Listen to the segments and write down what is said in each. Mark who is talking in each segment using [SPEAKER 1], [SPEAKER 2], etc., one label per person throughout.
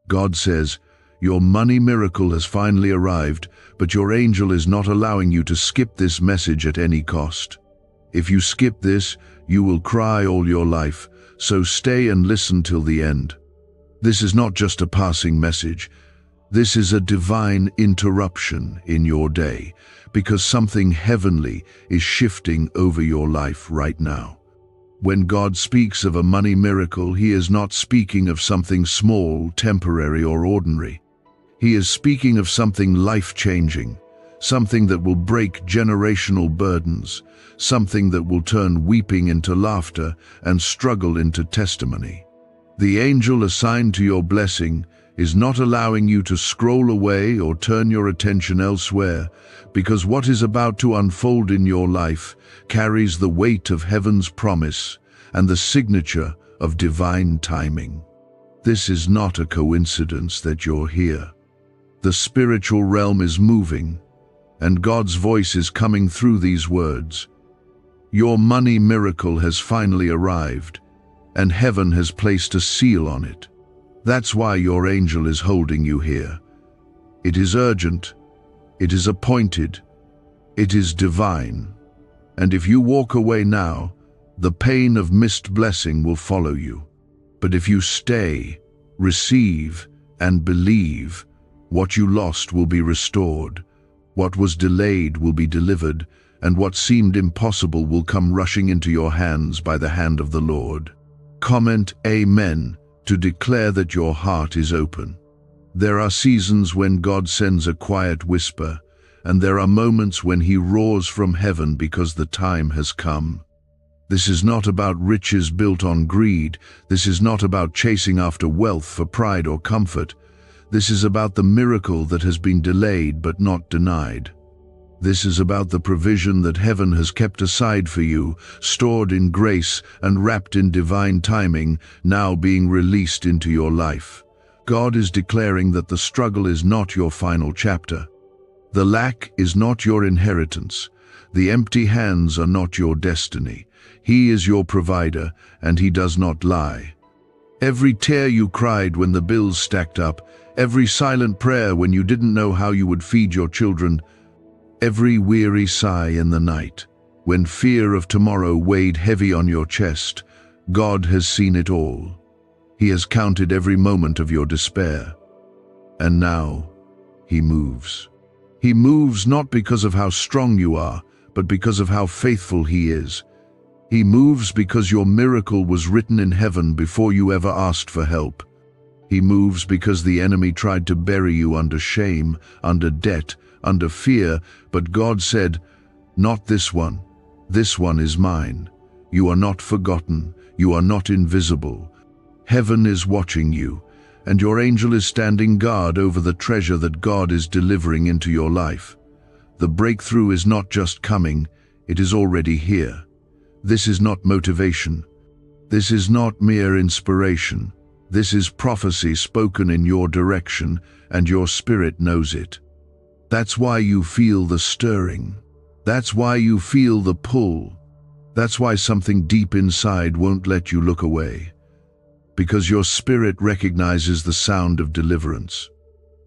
[SPEAKER 1] God says, "Your money miracle has finally arrived, but your angel is not allowing you to skip this message at any cost. If you skip this, you will cry all your life, so stay and listen till the end." This is not just a passing message. This is a divine interruption in your day, because something heavenly is shifting over your life right now. When God speaks of a money miracle, He is not speaking of something small, temporary, or ordinary. He is speaking of something life-changing, something that will break generational burdens, something that will turn weeping into laughter and struggle into testimony. The angel assigned to your blessing is not allowing you to scroll away or turn your attention elsewhere, because what is about to unfold in your life carries the weight of heaven's promise and the signature of divine timing. This is not a coincidence that you're here. The spiritual realm is moving, and God's voice is coming through these words. Your money miracle has finally arrived, and heaven has placed a seal on it. That's why your angel is holding you here. It is urgent, it is appointed, it is divine. And if you walk away now, the pain of missed blessing will follow you. But if you stay, receive, and believe, what you lost will be restored, what was delayed will be delivered, and what seemed impossible will come rushing into your hands by the hand of the Lord. Comment Amen to declare that your heart is open. There are seasons when God sends a quiet whisper, and there are moments when He roars from heaven because the time has come. This is not about riches built on greed. This is not about chasing after wealth for pride or comfort. This is about the miracle that has been delayed but not denied. This is about the provision that heaven has kept aside for you, stored in grace and wrapped in divine timing, now being released into your life. God is declaring that the struggle is not your final chapter. The lack is not your inheritance. The empty hands are not your destiny. He is your provider, and He does not lie. Every tear you cried when the bills stacked up, every silent prayer when you didn't know how you would feed your children, every weary sigh in the night, when fear of tomorrow weighed heavy on your chest, God has seen it all. He has counted every moment of your despair. And now, He moves. He moves not because of how strong you are, but because of how faithful He is. He moves because your miracle was written in heaven before you ever asked for help. He moves because the enemy tried to bury you under shame, under debt, under fear, but God said, "Not this one. This one is mine. You are not forgotten. You are not invisible. Heaven is watching you, and your angel is standing guard over the treasure that God is delivering into your life. The breakthrough is not just coming, it is already here. This is not motivation. This is not mere inspiration. This is prophecy spoken in your direction, and your spirit knows it. That's why you feel the stirring. That's why you feel the pull. That's why something deep inside won't let you look away. Because your spirit recognizes the sound of deliverance.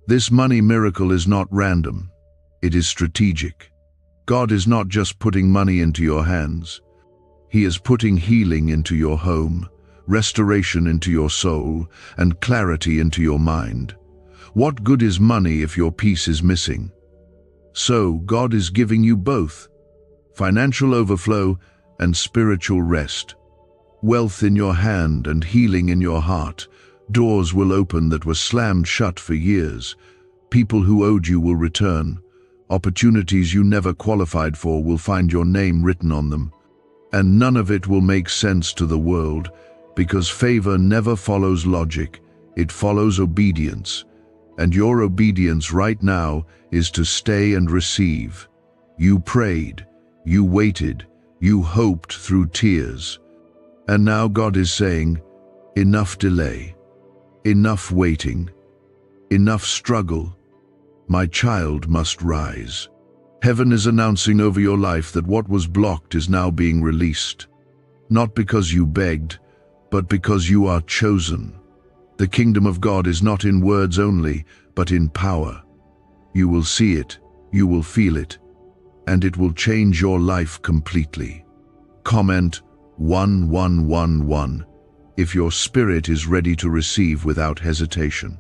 [SPEAKER 1] This money miracle is not random. It is strategic. God is not just putting money into your hands. He is putting healing into your home, restoration into your soul, and clarity into your mind. What good is money if your peace is missing? So God is giving you both, financial overflow and spiritual rest. Wealth in your hand and healing in your heart. Doors will open that were slammed shut for years. People who owed you will return. Opportunities you never qualified for will find your name written on them. And none of it will make sense to the world, because favor never follows logic, it follows obedience. And your obedience right now is to stay and receive. You prayed, you waited, you hoped through tears. And now God is saying, enough delay, enough waiting, enough struggle. My child must rise. Heaven is announcing over your life that what was blocked is now being released. Not because you begged, but because you are chosen. The kingdom of God is not in words only, but in power. You will see it, you will feel it, and it will change your life completely. Comment 1111 if your spirit is ready to receive without hesitation.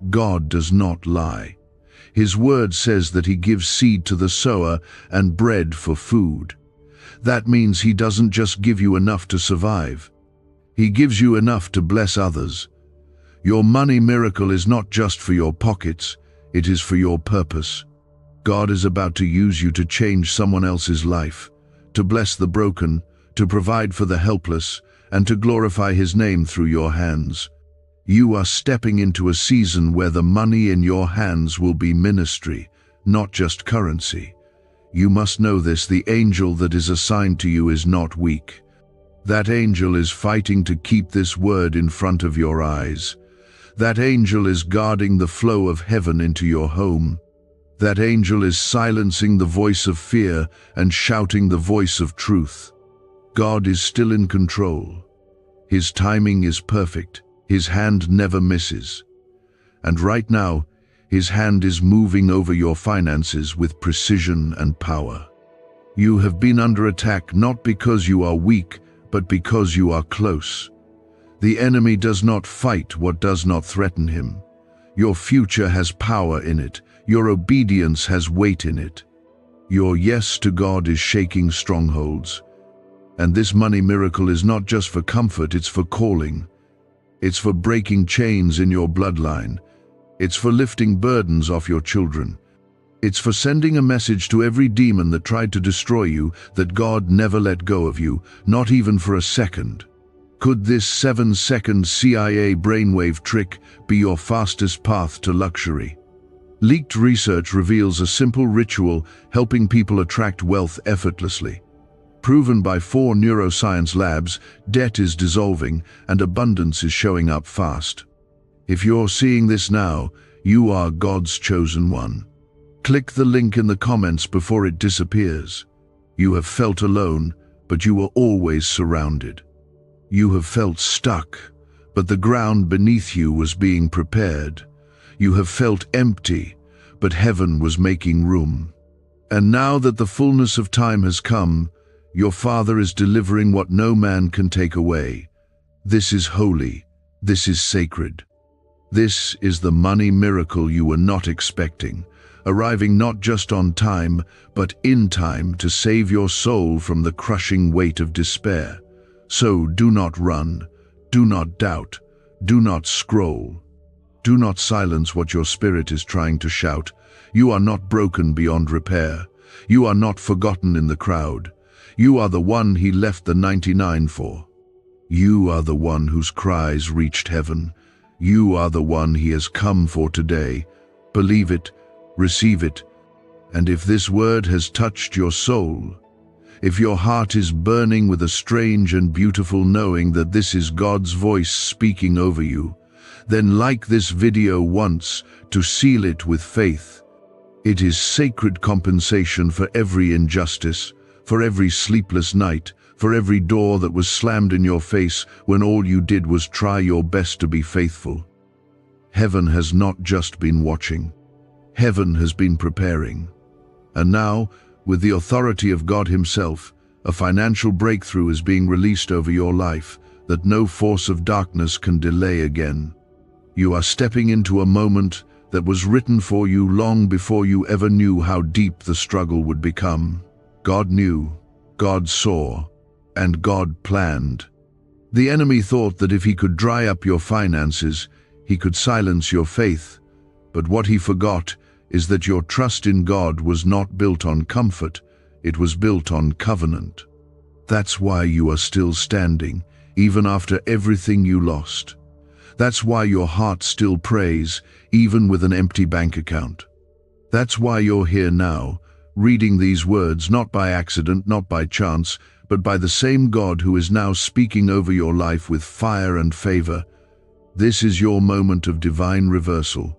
[SPEAKER 1] God does not lie. His word says that He gives seed to the sower and bread for food. That means He doesn't just give you enough to survive. He gives you enough to bless others. Your money miracle is not just for your pockets, it is for your purpose. God is about to use you to change someone else's life, to bless the broken, to provide for the helpless, and to glorify His name through your hands. You are stepping into a season where the money in your hands will be ministry, not just currency. You must know this: the angel that is assigned to you is not weak. That angel is fighting to keep this word in front of your eyes. That angel is guarding the flow of heaven into your home. That angel is silencing the voice of fear and shouting the voice of truth. God is still in control. His timing is perfect. His hand never misses. And right now, His hand is moving over your finances with precision and power. You have been under attack not because you are weak, but because you are close. The enemy does not fight what does not threaten him. Your future has power in it. Your obedience has weight in it. Your yes to God is shaking strongholds. And this money miracle is not just for comfort, it's for calling. It's for breaking chains in your bloodline. It's for lifting burdens off your children. It's for sending a message to every demon that tried to destroy you that God never let go of you, not even for a second. Could this 7-second CIA brainwave trick be your fastest path to luxury? Leaked research reveals a simple ritual helping people attract wealth effortlessly. Proven by 4 neuroscience labs, debt is dissolving and abundance is showing up fast. If you're seeing this now, you are God's chosen one. Click the link in the comments before it disappears. You have felt alone, but you were always surrounded. You have felt stuck, but the ground beneath you was being prepared. You have felt empty, but heaven was making room. And now that the fullness of time has come, your Father is delivering what no man can take away. This is holy. This is sacred. This is the money miracle you were not expecting, arriving not just on time, but in time to save your soul from the crushing weight of despair. So do not run, do not doubt, do not scroll. Do not silence what your spirit is trying to shout. You are not broken beyond repair. You are not forgotten in the crowd. You are the one He left the 99 for. You are the one whose cries reached heaven. You are the one He has come for today. Believe it, receive it, and if this word has touched your soul, if your heart is burning with a strange and beautiful knowing that this is God's voice speaking over you, then like this video once to seal it with faith. It is sacred compensation for every injustice, for every sleepless night, for every door that was slammed in your face when all you did was try your best to be faithful. Heaven has not just been watching. Heaven has been preparing. And now, with the authority of God Himself, a financial breakthrough is being released over your life that no force of darkness can delay again. You are stepping into a moment that was written for you long before you ever knew how deep the struggle would become. God knew, God saw, and God planned. The enemy thought that if he could dry up your finances, he could silence your faith. But what he forgot is that your trust in God was not built on comfort, it was built on covenant. That's why you are still standing, even after everything you lost. That's why your heart still prays, even with an empty bank account. That's why you're here now, reading these words not by accident, not by chance, but by the same God who is now speaking over your life with fire and favor. This is your moment of divine reversal.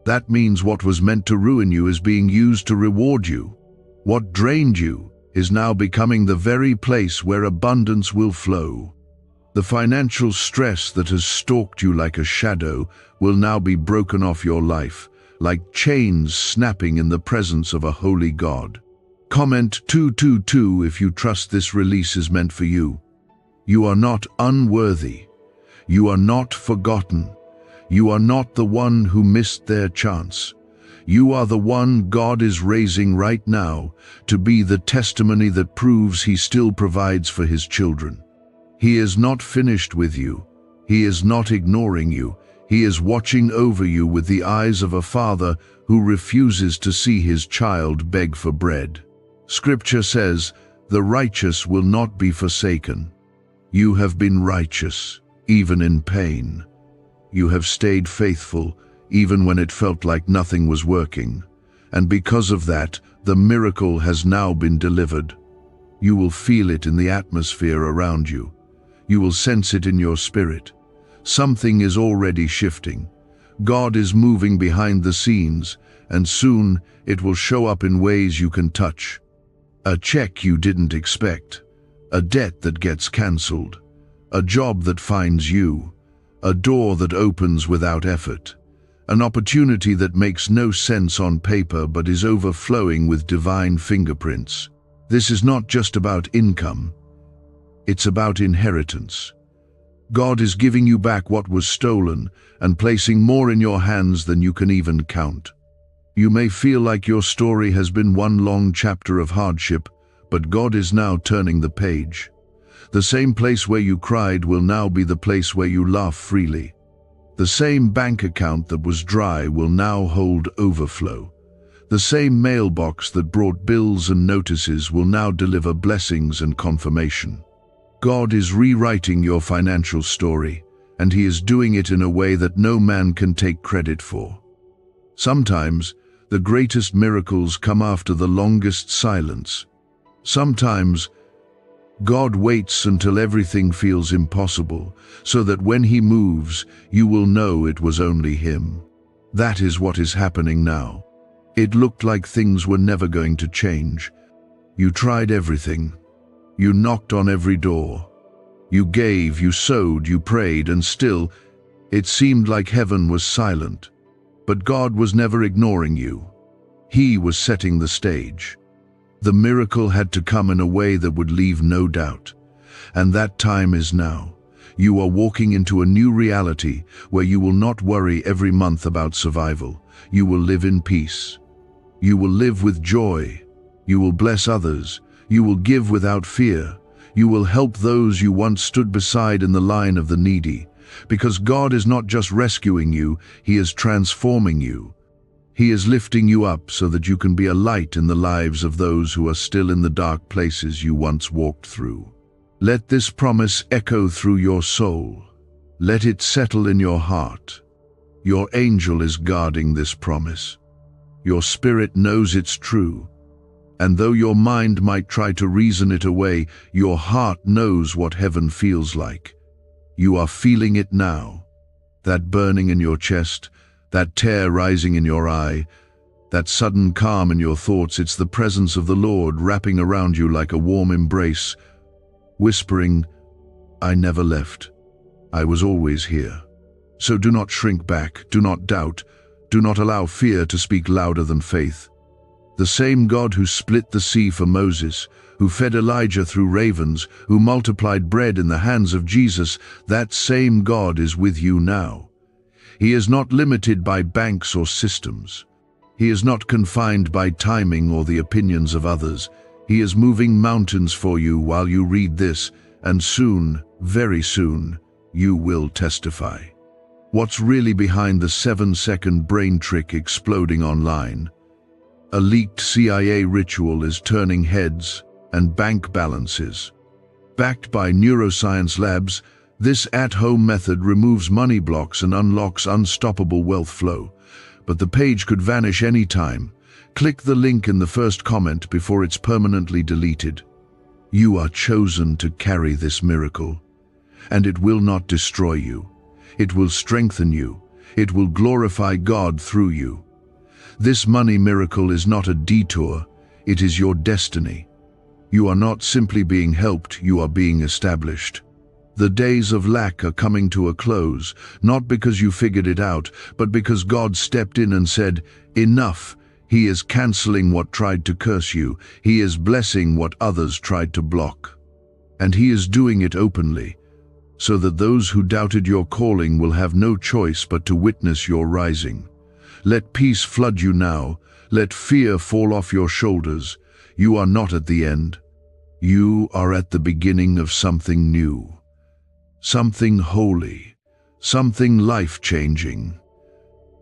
[SPEAKER 1] That means what was meant to ruin you is being used to reward you. What drained you is now becoming the very place where abundance will flow. The financial stress that has stalked you like a shadow will now be broken off your life, like chains snapping in the presence of a holy God. Comment 222 if you trust this release is meant for you. You are not unworthy. You are not forgotten. You are not the one who missed their chance. You are the one God is raising right now to be the testimony that proves He still provides for His children. He is not finished with you. He is not ignoring you. He is watching over you with the eyes of a father who refuses to see his child beg for bread. Scripture says, "The righteous will not be forsaken." You have been righteous, even in pain. You have stayed faithful, even when it felt like nothing was working. And because of that, the miracle has now been delivered. You will feel it in the atmosphere around you. You will sense it in your spirit. Something is already shifting. God is moving behind the scenes, and soon it will show up in ways you can touch. A check you didn't expect, a debt that gets cancelled, a job that finds you, a door that opens without effort, an opportunity that makes no sense on paper but is overflowing with divine fingerprints. This is not just about income, it's about inheritance. God is giving you back what was stolen and placing more in your hands than you can even count. You may feel like your story has been one long chapter of hardship, but God is now turning the page. The same place where you cried will now be the place where you laugh freely. The same bank account that was dry will now hold overflow. The same mailbox that brought bills and notices will now deliver blessings and confirmation. God is rewriting your financial story, and He is doing it in a way that no man can take credit for. Sometimes, the greatest miracles come after the longest silence. Sometimes, God waits until everything feels impossible, so that when He moves, you will know it was only Him. That is what is happening now. It looked like things were never going to change. You tried everything. You knocked on every door. You gave, you sowed, you prayed, and still, it seemed like heaven was silent. But God was never ignoring you. He was setting the stage. The miracle had to come in a way that would leave no doubt. And that time is now. You are walking into a new reality where you will not worry every month about survival. You will live in peace. You will live with joy. You will bless others. You will give without fear. You will help those you once stood beside in the line of the needy. Because God is not just rescuing you, He is transforming you. He is lifting you up so that you can be a light in the lives of those who are still in the dark places you once walked through. Let this promise echo through your soul. Let it settle in your heart. Your angel is guarding this promise. Your spirit knows it's true. And though your mind might try to reason it away, your heart knows what heaven feels like. You are feeling it now. That burning in your chest, that tear rising in your eye, that sudden calm in your thoughts. It's the presence of the Lord wrapping around you like a warm embrace, whispering, "I never left. I was always here." So do not shrink back, do not doubt, do not allow fear to speak louder than faith. The same God who split the sea for Moses, who fed Elijah through ravens, who multiplied bread in the hands of Jesus, that same God is with you now. He is not limited by banks or systems. He is not confined by timing or the opinions of others. He is moving mountains for you while you read this, and soon, very soon, you will testify. What's really behind the 7-second brain trick exploding online? A leaked CIA ritual is turning heads and bank balances. Backed by neuroscience labs, this at-home method removes money blocks and unlocks unstoppable wealth flow. But the page could vanish any time. Click the link in the first comment before it's permanently deleted. You are chosen to carry this miracle, and it will not destroy you. It will strengthen you. It will glorify God through you. This money miracle is not a detour, it is your destiny. You are not simply being helped, you are being established. The days of lack are coming to a close, not because you figured it out, but because God stepped in and said, "Enough." He is canceling what tried to curse you. He is blessing what others tried to block. And He is doing it openly, so that those who doubted your calling will have no choice but to witness your rising. Let peace flood you now. Let fear fall off your shoulders. You are not at the end. You are at the beginning of something new. Something holy, something life-changing.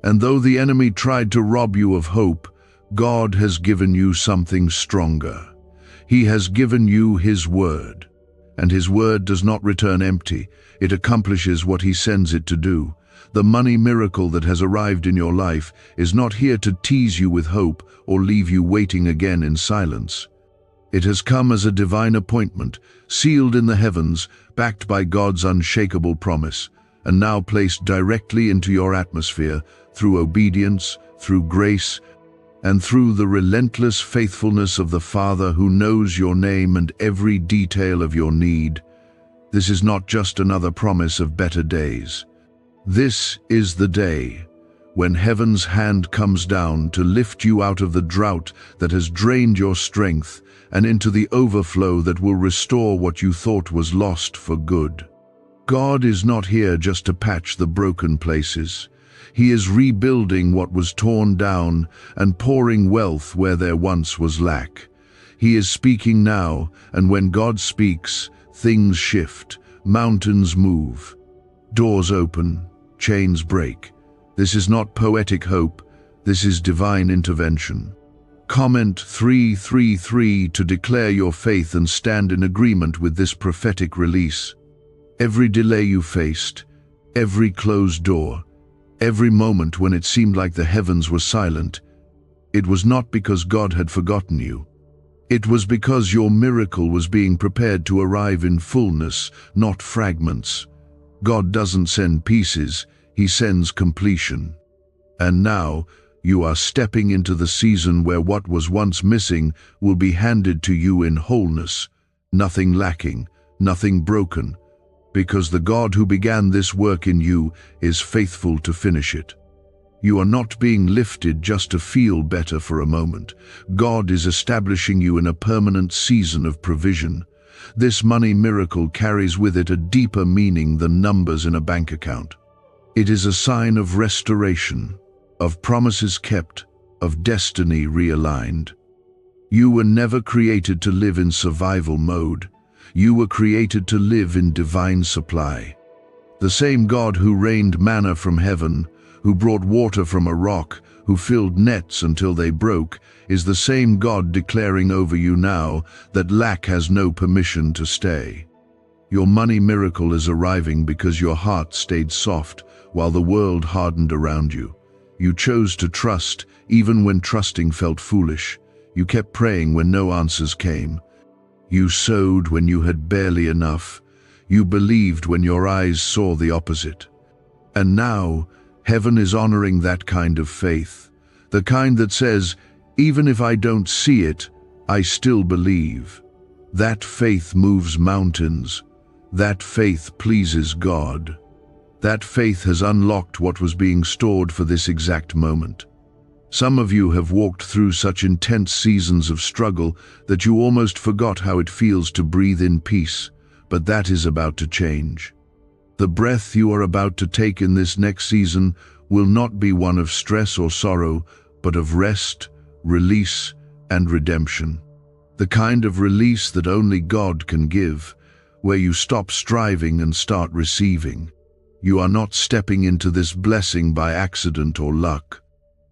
[SPEAKER 1] And though the enemy tried to rob you of hope, God has given you something stronger. He has given you His word. And His word does not return empty. It accomplishes what He sends it to do. The money miracle that has arrived in your life is not here to tease you with hope or leave you waiting again in silence. It has come as a divine appointment, sealed in the heavens, backed by God's unshakable promise, and now placed directly into your atmosphere through obedience, through grace, and through the relentless faithfulness of the Father who knows your name and every detail of your need. This is not just another promise of better days. This is the day when heaven's hand comes down to lift you out of the drought that has drained your strength and into the overflow that will restore what you thought was lost for good. God is not here just to patch the broken places. He is rebuilding what was torn down and pouring wealth where there once was lack. He is speaking now, and when God speaks, things shift, mountains move, doors open, chains break. This is not poetic hope, this is divine intervention. Comment 333 to declare your faith and stand in agreement with this prophetic release. Every delay you faced, every closed door, every moment when it seemed like the heavens were silent, it was not because God had forgotten you. It was because your miracle was being prepared to arrive in fullness, not fragments. God doesn't send pieces, He sends completion. And now, you are stepping into the season where what was once missing will be handed to you in wholeness, nothing lacking, nothing broken, because the God who began this work in you is faithful to finish it. You are not being lifted just to feel better for a moment. God is establishing you in a permanent season of provision. This money miracle carries with it a deeper meaning than numbers in a bank account. It is a sign of restoration, of promises kept, of destiny realigned. You were never created to live in survival mode. You were created to live in divine supply. The same God who rained manna from heaven, who brought water from a rock, who filled nets until they broke, is the same God declaring over you now that lack has no permission to stay. Your money miracle is arriving because your heart stayed soft while the world hardened around you. You chose to trust, even when trusting felt foolish. You kept praying when no answers came. You sowed when you had barely enough. You believed when your eyes saw the opposite. And now, heaven is honoring that kind of faith. The kind that says, even if I don't see it, I still believe. That faith moves mountains. That faith pleases God. That faith has unlocked what was being stored for this exact moment. Some of you have walked through such intense seasons of struggle that you almost forgot how it feels to breathe in peace, but that is about to change. The breath you are about to take in this next season will not be one of stress or sorrow, but of rest, release, and redemption. The kind of release that only God can give, where you stop striving and start receiving. You are not stepping into this blessing by accident or luck.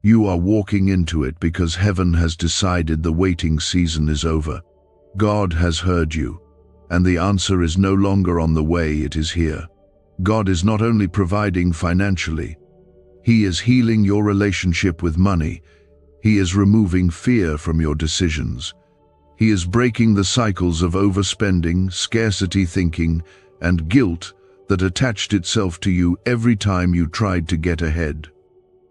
[SPEAKER 1] You are walking into it because heaven has decided the waiting season is over. God has heard you, and the answer is no longer on the way, it is here. God is not only providing financially, He is healing your relationship with money. He is removing fear from your decisions. He is breaking the cycles of overspending, scarcity thinking, and guilt that attached itself to you every time you tried to get ahead.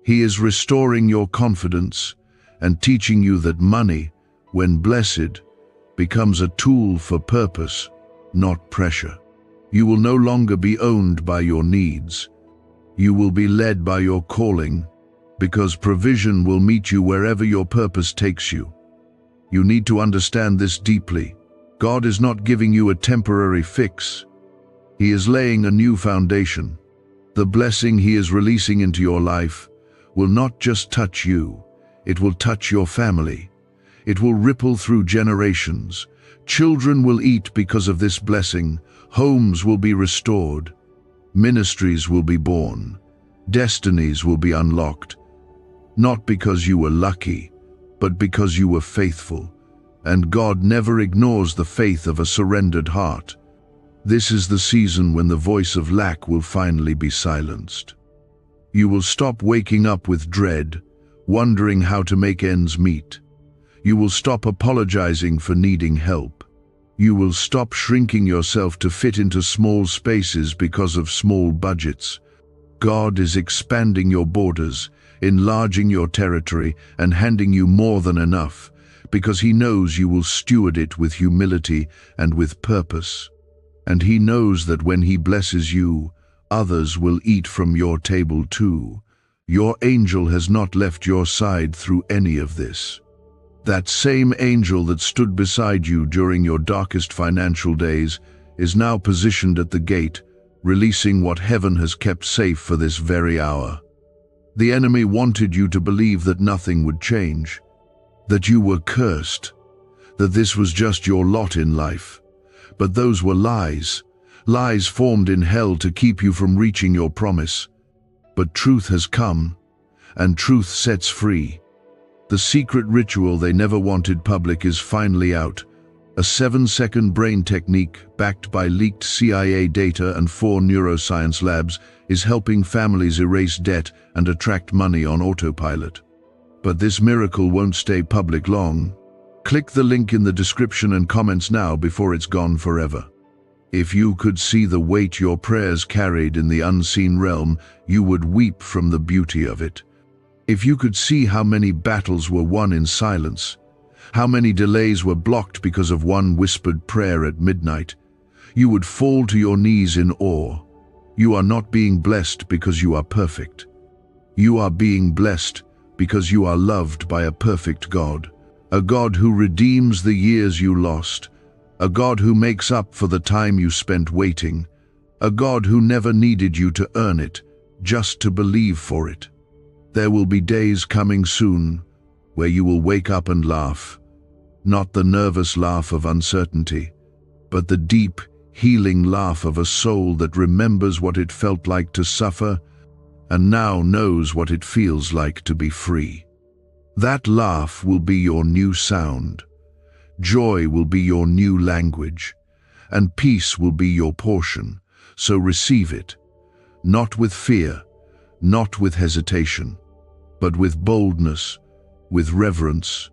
[SPEAKER 1] He is restoring your confidence and teaching you that money, when blessed, becomes a tool for purpose, not pressure. You will no longer be owned by your needs. You will be led by your calling, because provision will meet you wherever your purpose takes you. You need to understand this deeply. God is not giving you a temporary fix. He is laying a new foundation. The blessing He is releasing into your life will not just touch you, it will touch your family. It will ripple through generations. Children will eat because of this blessing. Homes will be restored. Ministries will be born. Destinies will be unlocked. Not because you were lucky, but because you were faithful. And God never ignores the faith of a surrendered heart. This is the season when the voice of lack will finally be silenced. You will stop waking up with dread, wondering how to make ends meet. You will stop apologizing for needing help. You will stop shrinking yourself to fit into small spaces because of small budgets. God is expanding your borders, enlarging your territory, and handing you more than enough, because He knows you will steward it with humility and with purpose. And He knows that when He blesses you, others will eat from your table too. Your angel has not left your side through any of this. That same angel that stood beside you during your darkest financial days is now positioned at the gate, releasing what heaven has kept safe for this very hour. The enemy wanted you to believe that nothing would change, that you were cursed, that this was just your lot in life. But those were lies, lies formed in hell to keep you from reaching your promise. But truth has come, and truth sets free. The secret ritual they never wanted public is finally out. A 7-second brain technique backed by leaked CIA data and 4 neuroscience labs is helping families erase debt and attract money on autopilot. But this miracle won't stay public long. Click the link in the description and comments now before it's gone forever. If you could see the weight your prayers carried in the unseen realm, you would weep from the beauty of it. If you could see how many battles were won in silence, how many delays were blocked because of one whispered prayer at midnight, you would fall to your knees in awe. You are not being blessed because you are perfect. You are being blessed because you are loved by a perfect God. A God who redeems the years you lost, a God who makes up for the time you spent waiting, a God who never needed you to earn it, just to believe for it. There will be days coming soon where you will wake up and laugh, not the nervous laugh of uncertainty, but the deep, healing laugh of a soul that remembers what it felt like to suffer and now knows what it feels like to be free. That laugh will be your new sound. Joy will be your new language, and peace will be your portion. So receive it, not with fear, not with hesitation, but with boldness, with reverence,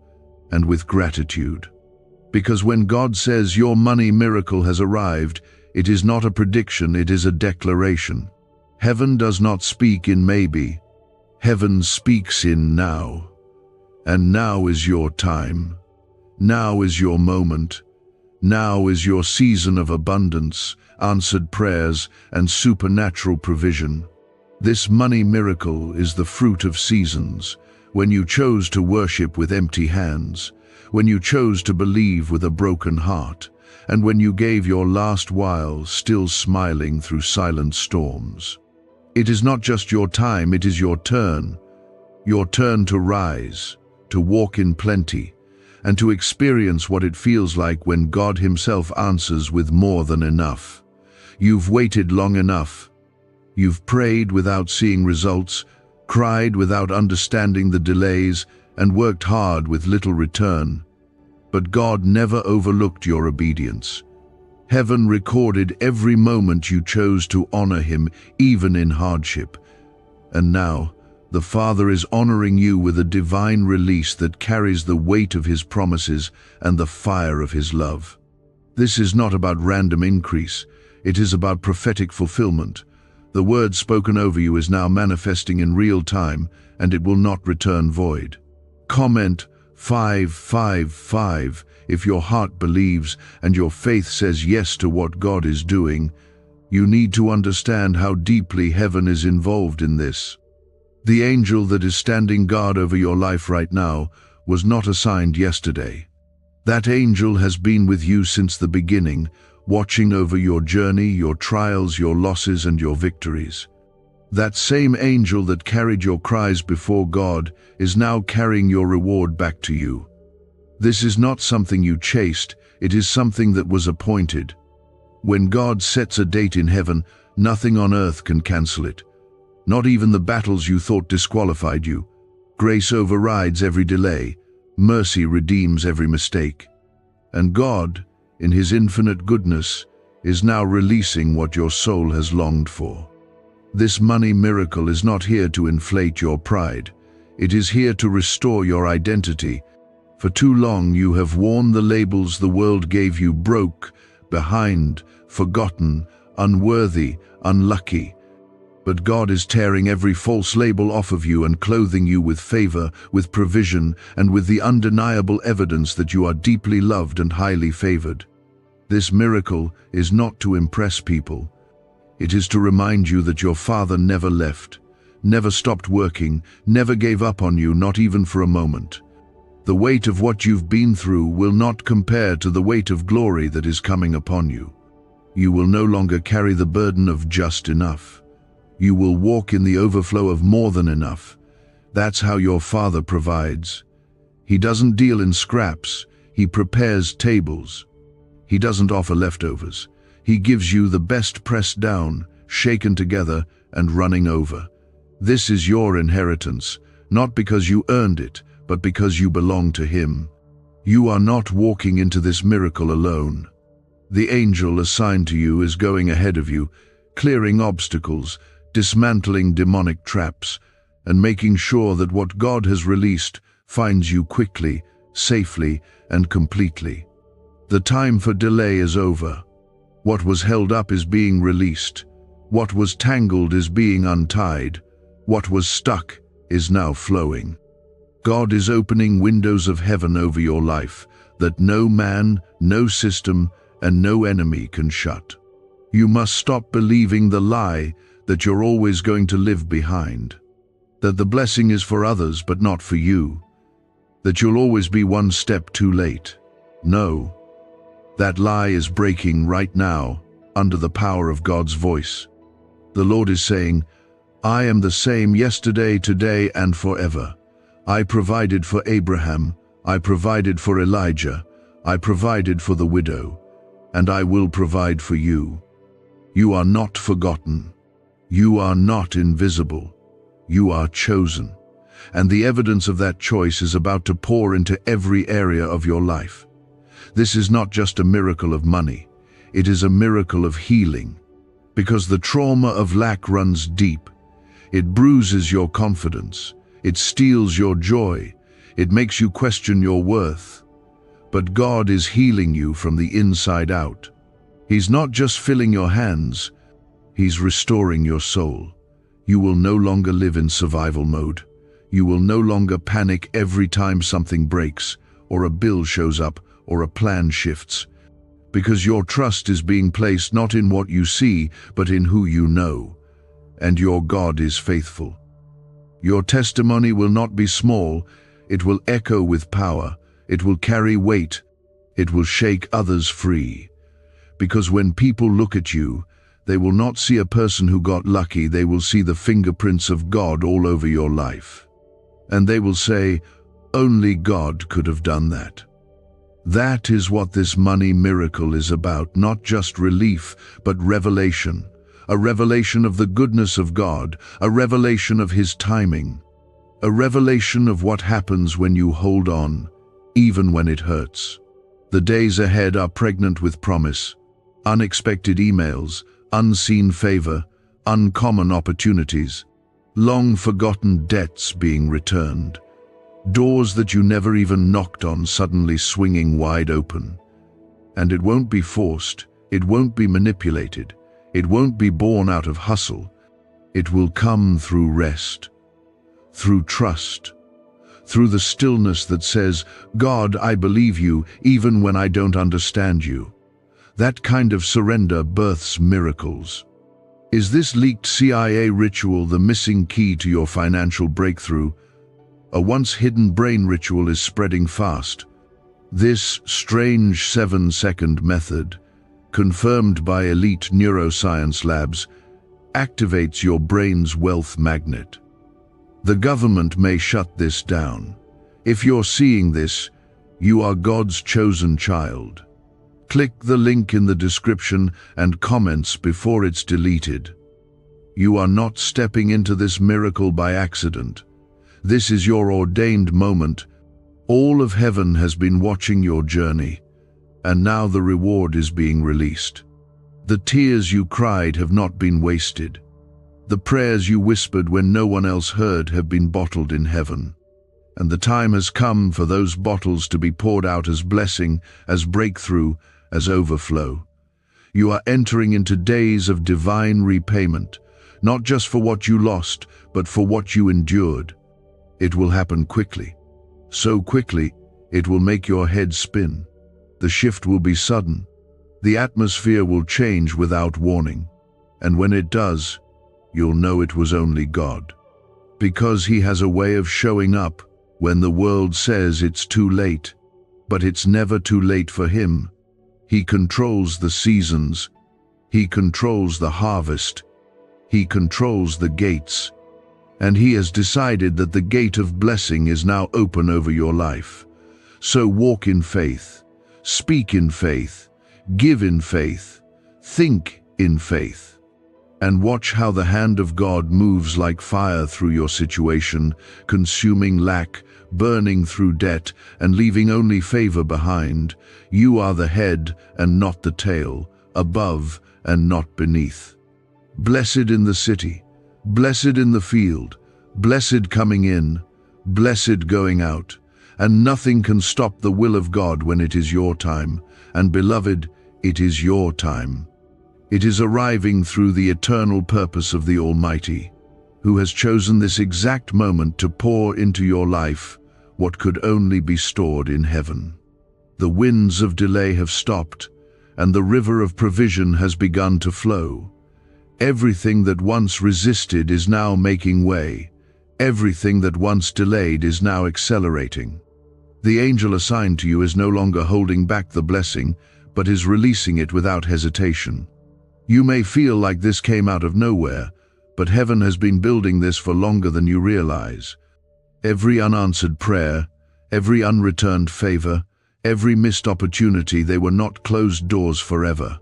[SPEAKER 1] and with gratitude. Because when God says your money miracle has arrived, it is not a prediction, it is a declaration. Heaven does not speak in maybe. Heaven speaks in now. And now is your time. Now is your moment. Now is your season of abundance, answered prayers, and supernatural provision. This money miracle is the fruit of seasons, when you chose to worship with empty hands, when you chose to believe with a broken heart, and when you gave your last while still smiling through silent storms. It is not just your time, it is your turn to rise, to walk in plenty, and to experience what it feels like when God Himself answers with more than enough. You've waited long enough. You've prayed without seeing results, cried without understanding the delays, and worked hard with little return. But God never overlooked your obedience. Heaven recorded every moment you chose to honor Him, even in hardship. And now, the Father is honoring you with a divine release that carries the weight of His promises and the fire of His love. This is not about random increase, it is about prophetic fulfillment. The word spoken over you is now manifesting in real time, and it will not return void. Comment 555 if your heart believes and your faith says yes to what God is doing. You need to understand how deeply heaven is involved in this. The angel that is standing guard over your life right now was not assigned yesterday. That angel has been with you since the beginning, watching over your journey, your trials, your losses, and your victories. That same angel that carried your cries before God is now carrying your reward back to you. This is not something you chased, it is something that was appointed. When God sets a date in heaven, nothing on earth can cancel it. Not even the battles you thought disqualified you. Grace overrides every delay. Mercy redeems every mistake. And God, in His infinite goodness, is now releasing what your soul has longed for. This money miracle is not here to inflate your pride. It is here to restore your identity. For too long you have worn the labels the world gave you: broke, behind, forgotten, unworthy, unlucky. But God is tearing every false label off of you and clothing you with favor, with provision, and with the undeniable evidence that you are deeply loved and highly favored. This miracle is not to impress people. It is to remind you that your Father never left, never stopped working, never gave up on you, not even for a moment. The weight of what you've been through will not compare to the weight of glory that is coming upon you. You will no longer carry the burden of just enough. You will walk in the overflow of more than enough. That's how your Father provides. He doesn't deal in scraps. He prepares tables. He doesn't offer leftovers. He gives you the best, pressed down, shaken together, and running over. This is your inheritance, not because you earned it, but because you belong to Him. You are not walking into this miracle alone. The angel assigned to you is going ahead of you, clearing obstacles, dismantling demonic traps, and making sure that what God has released finds you quickly, safely, and completely. The time for delay is over. What was held up is being released. What was tangled is being untied. What was stuck is now flowing. God is opening windows of heaven over your life that no man, no system, and no enemy can shut. You must stop believing the lie that you're always going to live behind, that the blessing is for others but not for you, that you'll always be one step too late. No, that lie is breaking right now under the power of God's voice. The Lord is saying, I am the same yesterday, today, and forever. I provided for Abraham, I provided for Elijah, I provided for the widow, and I will provide for you. You are not forgotten. You are not invisible. You are chosen. And the evidence of that choice is about to pour into every area of your life. This is not just a miracle of money. It is a miracle of healing. Because the trauma of lack runs deep. It bruises your confidence. It steals your joy. It makes you question your worth. But God is healing you from the inside out. He's not just filling your hands. He's restoring your soul. You will no longer live in survival mode. You will no longer panic every time something breaks, or a bill shows up, or a plan shifts. Because your trust is being placed not in what you see, but in who you know. And your God is faithful. Your testimony will not be small. It will echo with power. It will carry weight. It will shake others free. Because when people look at you, they will not see a person who got lucky. They will see the fingerprints of God all over your life. And they will say, only God could have done that. That is what this money miracle is about, not just relief, but revelation. A revelation of the goodness of God, a revelation of His timing, a revelation of what happens when you hold on, even when it hurts. The days ahead are pregnant with promise, unexpected emails, unseen favor, uncommon opportunities, long-forgotten debts being returned, doors that you never even knocked on suddenly swinging wide open. And it won't be forced, it won't be manipulated, it won't be born out of hustle. It will come through rest, through trust, through the stillness that says, God, I believe you even when I don't understand you. That kind of surrender births miracles. Is this leaked CIA ritual the missing key to your financial breakthrough? A once hidden brain ritual is spreading fast. This strange 7-second method, confirmed by elite neuroscience labs, activates your brain's wealth magnet. The government may shut this down. If you're seeing this, you are God's chosen child. Click the link in the description and comments before it's deleted. You are not stepping into this miracle by accident. This is your ordained moment. All of heaven has been watching your journey, and now the reward is being released. The tears you cried have not been wasted. The prayers you whispered when no one else heard have been bottled in heaven. And the time has come for those bottles to be poured out as blessing, as breakthrough, as overflow. You are entering into days of divine repayment, not just for what you lost, but for what you endured. It will happen quickly. So quickly, it will make your head spin. The shift will be sudden. The atmosphere will change without warning. And when it does, you'll know it was only God. Because He has a way of showing up when the world says it's too late. But it's never too late for Him. He controls the seasons. He controls the harvest. He controls the gates. And He has decided that the gate of blessing is now open over your life. So walk in faith, speak in faith, give in faith, think in faith, and watch how the hand of God moves like fire through your situation, consuming lack, burning through debt, and leaving only favor behind. You are the head and not the tail, above and not beneath. Blessed in the city, blessed in the field, blessed coming in, blessed going out, and nothing can stop the will of God when it is your time, and beloved, it is your time. It is arriving through the eternal purpose of the Almighty, who has chosen this exact moment to pour into your life what could only be stored in heaven. The winds of delay have stopped, and the river of provision has begun to flow. Everything that once resisted is now making way. Everything that once delayed is now accelerating. The angel assigned to you is no longer holding back the blessing, but is releasing it without hesitation. You may feel like this came out of nowhere, but heaven has been building this for longer than you realize. Every unanswered prayer, every unreturned favor, every missed opportunity, they were not closed doors forever.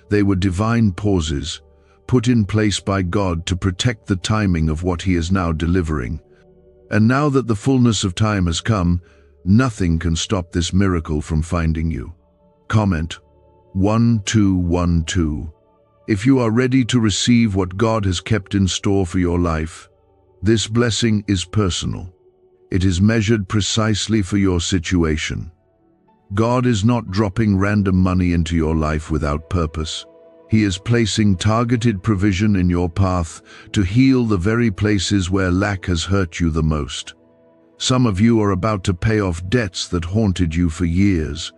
[SPEAKER 1] They were divine pauses, put in place by God to protect the timing of what He is now delivering. And now that the fullness of time has come, nothing can stop this miracle from finding you. Comment 1212. If you are ready to receive what God has kept in store for your life, this blessing is personal. It is measured precisely for your situation. God is not dropping random money into your life without purpose. He is placing targeted provision in your path to heal the very places where lack has hurt you the most. Some of you are about to pay off debts that haunted you for years.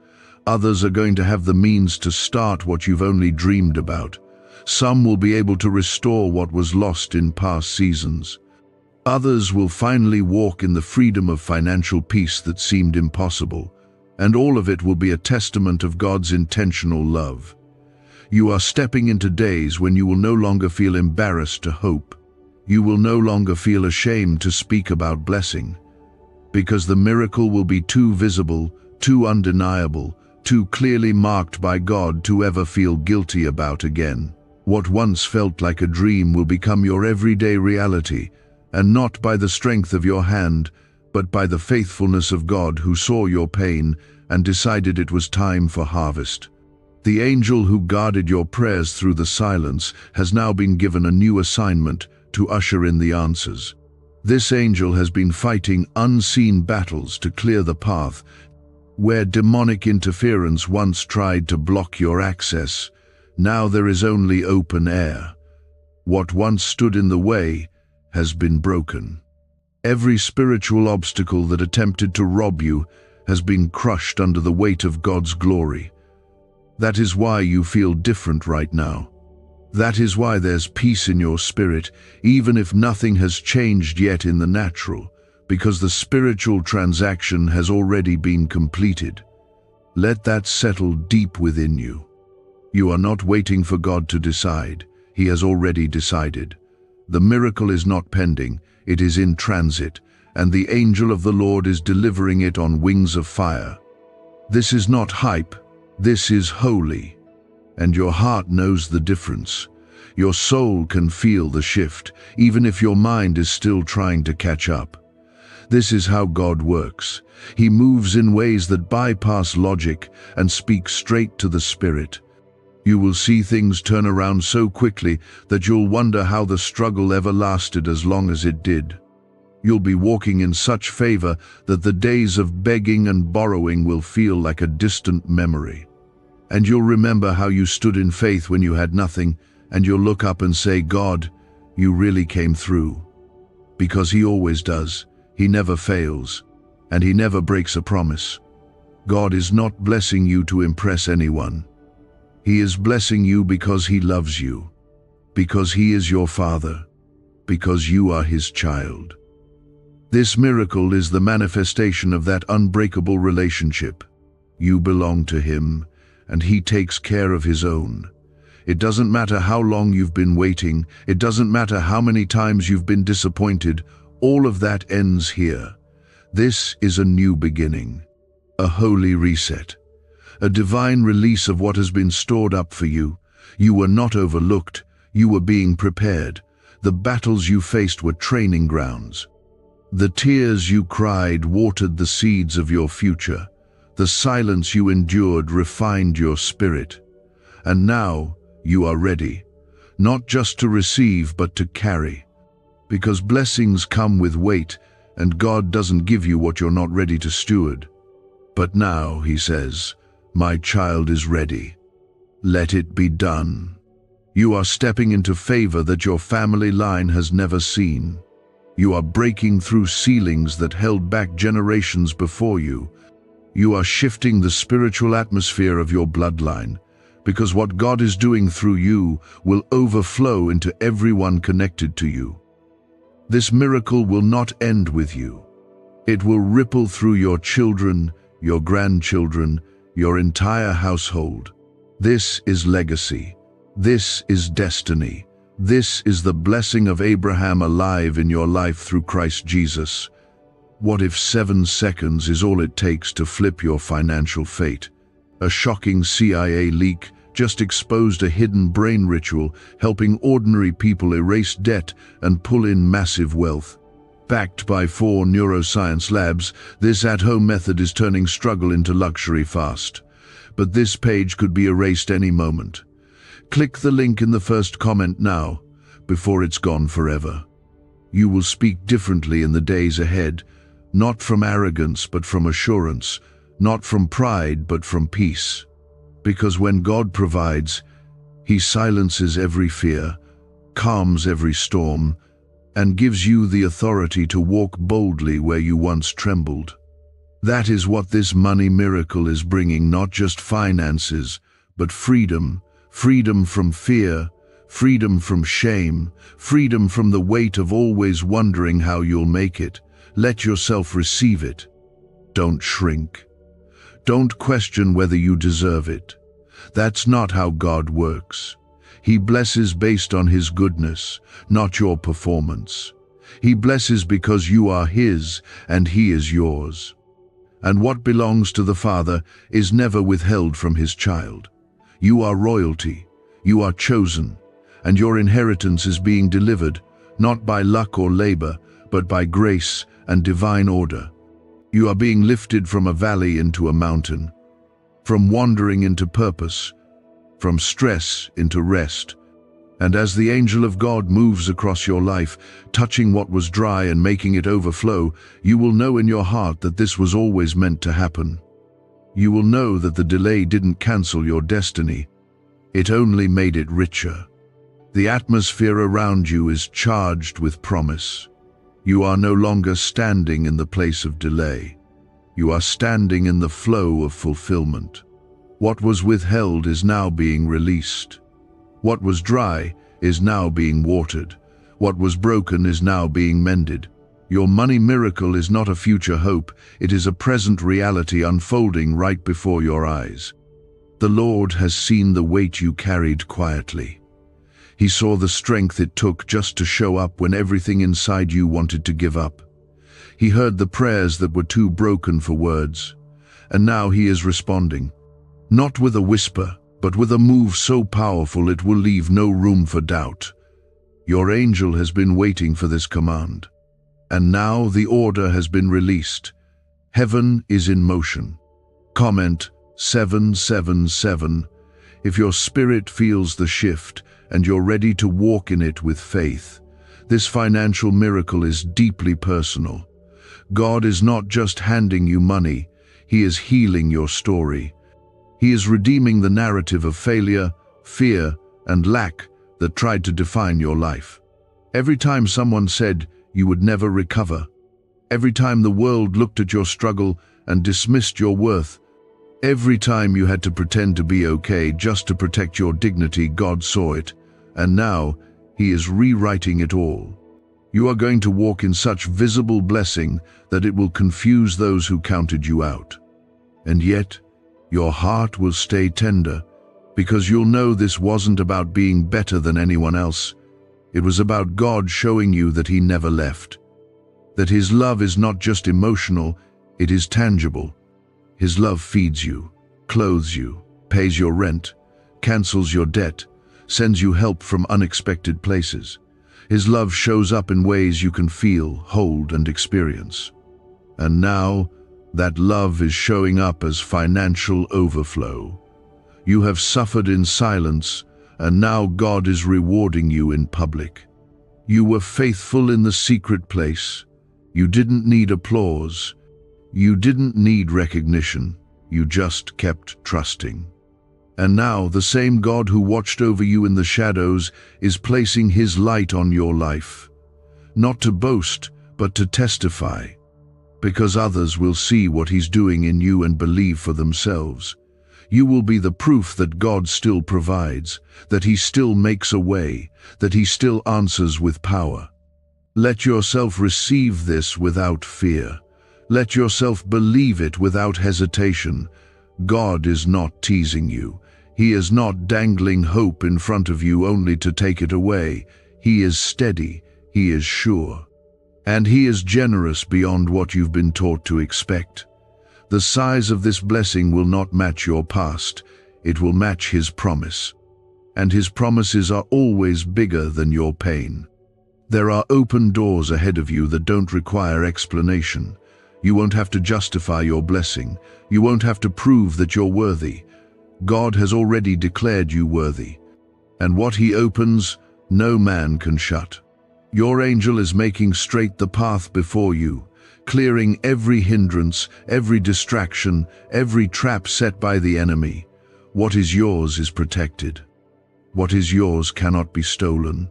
[SPEAKER 1] Others are going to have the means to start what you've only dreamed about. Some will be able to restore what was lost in past seasons. Others will finally walk in the freedom of financial peace that seemed impossible, and all of it will be a testament of God's intentional love. You are stepping into days when you will no longer feel embarrassed to hope. You will no longer feel ashamed to speak about blessing, because the miracle will be too visible, too undeniable, too clearly marked by God to ever feel guilty about again. What once felt like a dream will become your everyday reality, and not by the strength of your hand, but by the faithfulness of God who saw your pain and decided it was time for harvest. The angel who guarded your prayers through the silence has now been given a new assignment to usher in the answers. This angel has been fighting unseen battles to clear the path. Where demonic interference once tried to block your access, now there is only open air. What once stood in the way has been broken. Every spiritual obstacle that attempted to rob you has been crushed under the weight of God's glory. That is why you feel different right now. That is why there's peace in your spirit, even if nothing has changed yet in the natural, because the spiritual transaction has already been completed. Let that settle deep within you. You are not waiting for God to decide. He has already decided. The miracle is not pending, it is in transit, and the angel of the Lord is delivering it on wings of fire. This is not hype, this is holy. And your heart knows the difference. Your soul can feel the shift, even if your mind is still trying to catch up. This is how God works. He moves in ways that bypass logic and speak straight to the spirit. You will see things turn around so quickly that you'll wonder how the struggle ever lasted as long as it did. You'll be walking in such favor that the days of begging and borrowing will feel like a distant memory. And you'll remember how you stood in faith when you had nothing, and you'll look up and say, God, you really came through. Because He always does. He never fails, and He never breaks a promise. God is not blessing you to impress anyone. He is blessing you because He loves you, because He is your Father, because you are His child. This miracle is the manifestation of that unbreakable relationship. You belong to Him, and He takes care of His own. It doesn't matter how long you've been waiting, it doesn't matter how many times you've been disappointed, all of that ends here. This is a new beginning, a holy reset, a divine release of what has been stored up for you. You were not overlooked, you were being prepared. The battles you faced were training grounds. The tears you cried watered the seeds of your future. The silence you endured refined your spirit. And now you are ready, not just to receive but to carry. Because blessings come with weight, and God doesn't give you what you're not ready to steward. But now, He says, my child is ready. Let it be done. You are stepping into favor that your family line has never seen. You are breaking through ceilings that held back generations before you. You are shifting the spiritual atmosphere of your bloodline, because what God is doing through you will overflow into everyone connected to you. This miracle will not end with you. It will ripple through your children, your grandchildren, your entire household. This is legacy. This is destiny. This is the blessing of Abraham alive in your life through Christ Jesus. What if 7 seconds is all it takes to flip your financial fate? A shocking CIA leak just exposed a hidden brain ritual helping ordinary people erase debt and pull in massive wealth. Backed by 4 neuroscience labs, this at-home method is turning struggle into luxury fast. But this page could be erased any moment. Click the link in the first comment now, before it's gone forever. You will speak differently in the days ahead, not from arrogance but from assurance, not from pride but from peace. Because when God provides, He silences every fear, calms every storm, and gives you the authority to walk boldly where you once trembled. That is what this money miracle is bringing, not just finances, but freedom. Freedom from fear, freedom from shame, freedom from the weight of always wondering how you'll make it. Let yourself receive it. Don't shrink. Don't question whether you deserve it. That's not how God works. He blesses based on His goodness, not your performance. He blesses because you are His and He is yours. And what belongs to the Father is never withheld from His child. You are royalty, you are chosen, and your inheritance is being delivered, not by luck or labor, but by grace and divine order. You are being lifted from a valley into a mountain, from wandering into purpose, from stress into rest. And as the angel of God moves across your life, touching what was dry and making it overflow, you will know in your heart that this was always meant to happen. You will know that the delay didn't cancel your destiny. It only made it richer. The atmosphere around you is charged with promise. You are no longer standing in the place of delay. You are standing in the flow of fulfillment. What was withheld is now being released. What was dry is now being watered. What was broken is now being mended. Your money miracle is not a future hope, it is a present reality unfolding right before your eyes. The Lord has seen the weight you carried quietly. He saw the strength it took just to show up when everything inside you wanted to give up. He heard the prayers that were too broken for words. And now He is responding. Not with a whisper, but with a move so powerful it will leave no room for doubt. Your angel has been waiting for this command. And now the order has been released. Heaven is in motion. Comment 777 if your spirit feels the shift and you're ready to walk in it with faith. This financial miracle is deeply personal. God is not just handing you money, He is healing your story. He is redeeming the narrative of failure, fear, and lack that tried to define your life. Every time someone said you would never recover, every time the world looked at your struggle and dismissed your worth, every time you had to pretend to be okay just to protect your dignity, God saw it, and now He is rewriting it all. You are going to walk in such visible blessing that it will confuse those who counted you out. And yet, your heart will stay tender, because you'll know this wasn't about being better than anyone else. It was about God showing you that He never left. That His love is not just emotional, it is tangible. His love feeds you, clothes you, pays your rent, cancels your debt, sends you help from unexpected places. His love shows up in ways you can feel, hold, and experience. And now, that love is showing up as financial overflow. You have suffered in silence, and now God is rewarding you in public. You were faithful in the secret place. You didn't need applause. You didn't need recognition. You just kept trusting. And now the same God who watched over you in the shadows is placing His light on your life. Not to boast, but to testify. Because others will see what He's doing in you and believe for themselves. You will be the proof that God still provides, that He still makes a way, that He still answers with power. Let yourself receive this without fear. Let yourself believe it without hesitation. God is not teasing you. He is not dangling hope in front of you only to take it away. He is steady. He is sure. And He is generous beyond what you've been taught to expect. The size of this blessing will not match your past. It will match His promise. And His promises are always bigger than your pain. There are open doors ahead of you that don't require explanation. You won't have to justify your blessing. You won't have to prove that you're worthy. God has already declared you worthy. And what He opens, no man can shut. Your angel is making straight the path before you, clearing every hindrance, every distraction, every trap set by the enemy. What is yours is protected. What is yours cannot be stolen.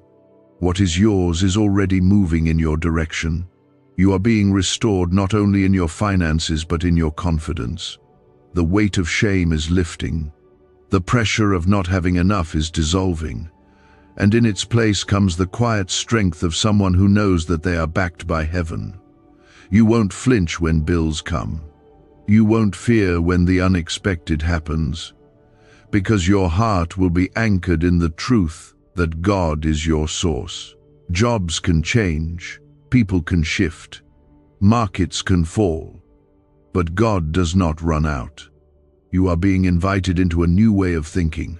[SPEAKER 1] What is yours is already moving in your direction. You are being restored not only in your finances but in your confidence. The weight of shame is lifting. The pressure of not having enough is dissolving. And in its place comes the quiet strength of someone who knows that they are backed by heaven. You won't flinch when bills come. You won't fear when the unexpected happens. Because your heart will be anchored in the truth that God is your source. Jobs can change. People can shift. Markets can fall. But God does not run out. You are being invited into a new way of thinking.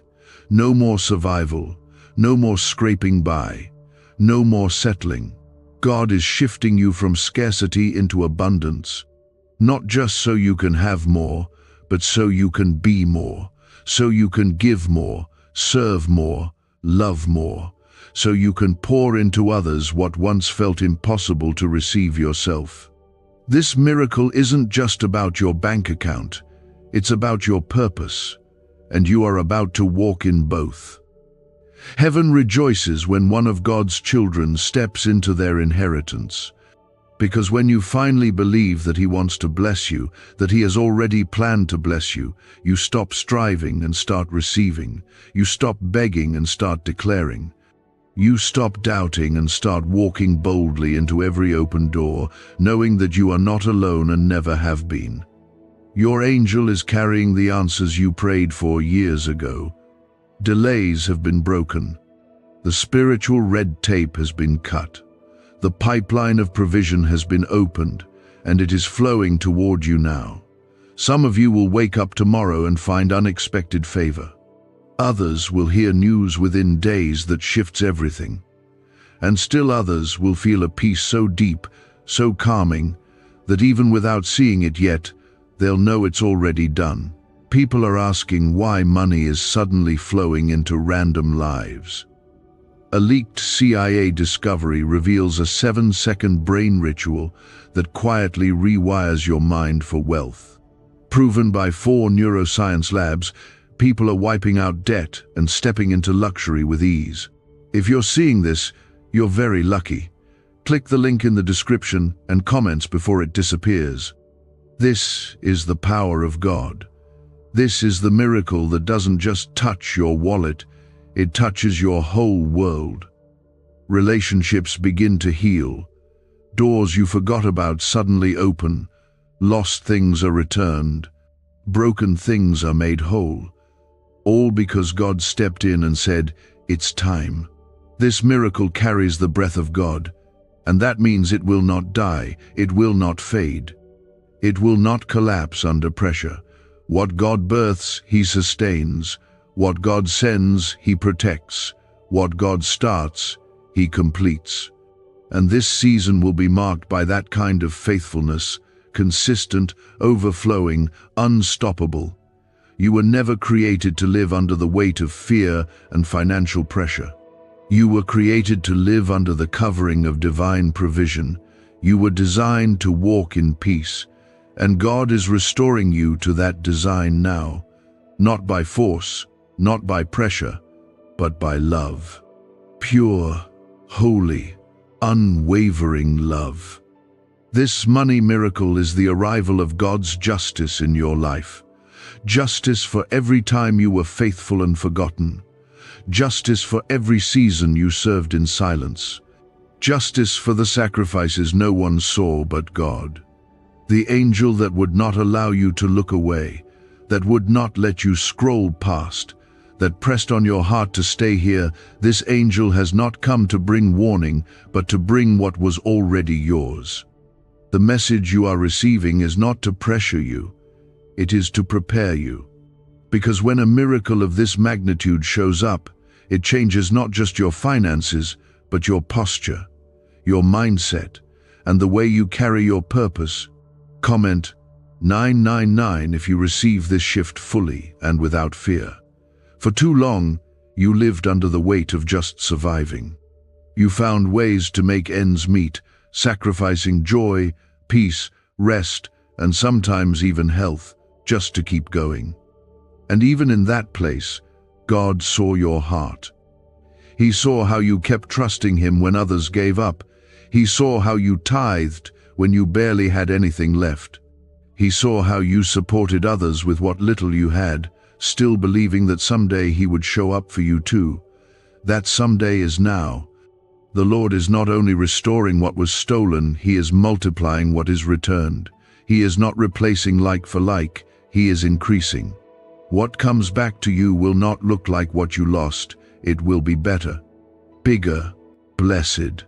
[SPEAKER 1] No more survival. No more scraping by. No more settling. God is shifting you from scarcity into abundance. Not just so you can have more, but so you can be more. So you can give more, serve more, love more. So you can pour into others what once felt impossible to receive yourself. This miracle isn't just about your bank account. It's about your purpose, and you are about to walk in both. Heaven rejoices when one of God's children steps into their inheritance. Because when you finally believe that He wants to bless you, that He has already planned to bless you, you stop striving and start receiving. You stop begging and start declaring. You stop doubting and start walking boldly into every open door, knowing that you are not alone and never have been. Your angel is carrying the answers you prayed for years ago. Delays have been broken. The spiritual red tape has been cut. The pipeline of provision has been opened, and it is flowing toward you now. Some of you will wake up tomorrow and find unexpected favor. Others will hear news within days that shifts everything. And still others will feel a peace so deep, so calming, that even without seeing it yet, they'll know it's already done. People are asking why money is suddenly flowing into random lives. A leaked CIA discovery reveals a 7-second brain ritual that quietly rewires your mind for wealth. Proven by 4 neuroscience labs, people are wiping out debt and stepping into luxury with ease. If you're seeing this, you're very lucky. Click the link in the description and comments before it disappears. This is the power of God. This is the miracle that doesn't just touch your wallet, it touches your whole world. Relationships begin to heal. Doors you forgot about suddenly open. Lost things are returned. Broken things are made whole. All because God stepped in and said, "It's time." This miracle carries the breath of God, and that means it will not die, it will not fade. It will not collapse under pressure. What God births, He sustains. What God sends, He protects. What God starts, He completes. And this season will be marked by that kind of faithfulness, consistent, overflowing, unstoppable. You were never created to live under the weight of fear and financial pressure. You were created to live under the covering of divine provision. You were designed to walk in peace, and God is restoring you to that design now, not by force, not by pressure, but by love. Pure, holy, unwavering love. This money miracle is the arrival of God's justice in your life. Justice for every time you were faithful and forgotten. Justice for every season you served in silence. Justice for the sacrifices no one saw but God. The angel that would not allow you to look away, that would not let you scroll past, that pressed on your heart to stay here. This angel has not come to bring warning, but to bring what was already yours. The message you are receiving is not to pressure you, it is to prepare you. Because when a miracle of this magnitude shows up, it changes not just your finances, but your posture, your mindset, and the way you carry your purpose. Comment 999 if you receive this shift fully and without fear. For too long, you lived under the weight of just surviving. You found ways to make ends meet, sacrificing joy, peace, rest, and sometimes even health, just to keep going. And even in that place, God saw your heart. He saw how you kept trusting Him when others gave up. He saw how you tithed when you barely had anything left. He saw how you supported others with what little you had, still believing that someday He would show up for you too. That someday is now. The Lord is not only restoring what was stolen, He is multiplying what is returned. He is not replacing like for like, He is increasing. What comes back to you will not look like what you lost. It will be better, bigger, blessed.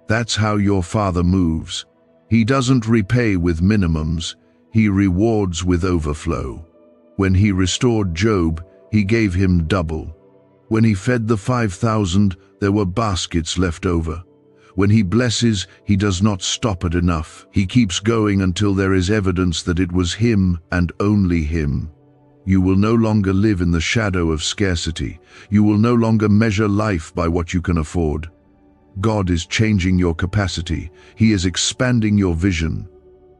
[SPEAKER 1] That's how your Father moves. He doesn't repay with minimums, He rewards with overflow. When He restored Job, He gave him double. When He fed the 5,000, there were baskets left over. When He blesses, He does not stop at enough. He keeps going until there is evidence that it was Him and only Him. You will no longer live in the shadow of scarcity. You will no longer measure life by what you can afford. God is changing your capacity. He is expanding your vision.